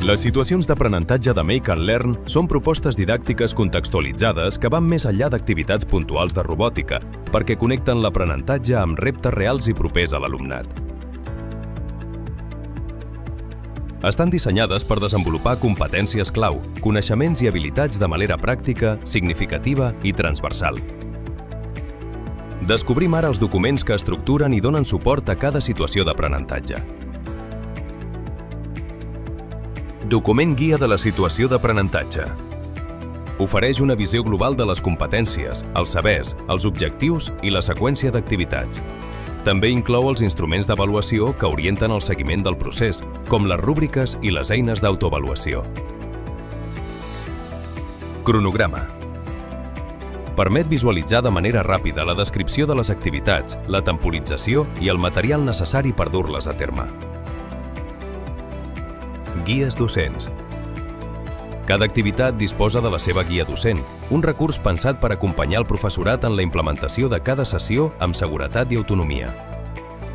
Les situacions d'aprenentatge de Make and Learn són propostes didàctiques contextualitzades que van més enllà d'activitats puntuals de robòtica, perquè connecten l'aprenentatge amb reptes reals i propers a l'alumnat. Estan dissenyades per desenvolupar competències clau, coneixements i habilitats de manera pràctica, significativa i transversal. Descobrim ara els documents que estructuren i donen suport a cada situació d'aprenentatge. Document guia de la situació d'aprenentatge. Ofereix una visió global de les competències, els sabers, els objectius i la seqüència d'activitats. També inclou els instruments d'avaluació que orienten el seguiment del procés, com les rúbriques i les eines d'autoavaluació. Cronograma. Permet visualitzar de manera ràpida la descripció de les activitats, la temporització i el material necessari per dur-les a terme. Guies docents. Cada activitat disposa de la seva guia docent, un recurs pensat per acompanyar el professorat en la implementació de cada sessió amb seguretat i autonomia.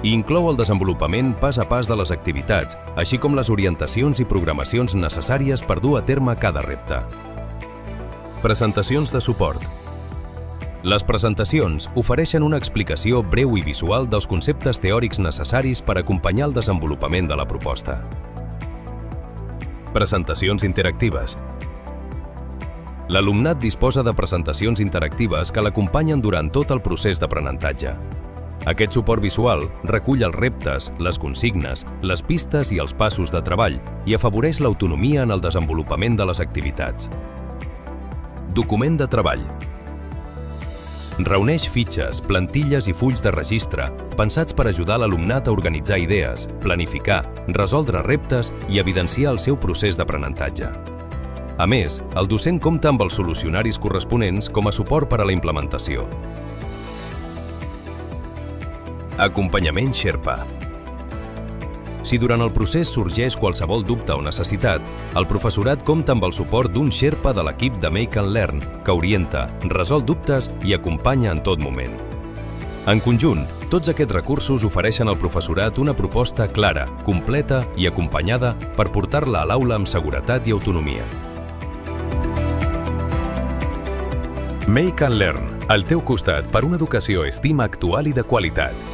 I inclou el desenvolupament pas a pas de les activitats, així com les orientacions i programacions necessàries per dur a terme cada repte. Presentacions de suport. Les presentacions ofereixen una explicació breu i visual dels conceptes teòrics necessaris per acompanyar el desenvolupament de la proposta. Presentacions interactives. L'alumnat disposa de presentacions interactives que l'acompanyen durant tot el procés d'aprenentatge. Aquest suport visual recull els reptes, les consignes, les pistes i els passos de treball i afavoreix l'autonomia en el desenvolupament de les activitats. Document de treball. Reuneix fitxes, plantilles i fulls de registre pensats per ajudar l'alumnat a organitzar idees, planificar, resoldre reptes i evidenciar el seu procés d'aprenentatge. A més, el docent compta amb els solucionaris corresponents com a suport per a la implementació. Acompanyament Sherpa. Si durant el procés sorgeix qualsevol dubte o necessitat, el professorat compta amb el suport d'un Sherpa de l'equip de Make and Learn que orienta, resol dubtes i acompanya en tot moment. En conjunt, tots aquests recursos ofereixen al professorat una proposta clara, completa i acompanyada per portar-la a l'aula amb seguretat i autonomia. Make and Learn, al teu costat per una educació STEAM actual i de qualitat.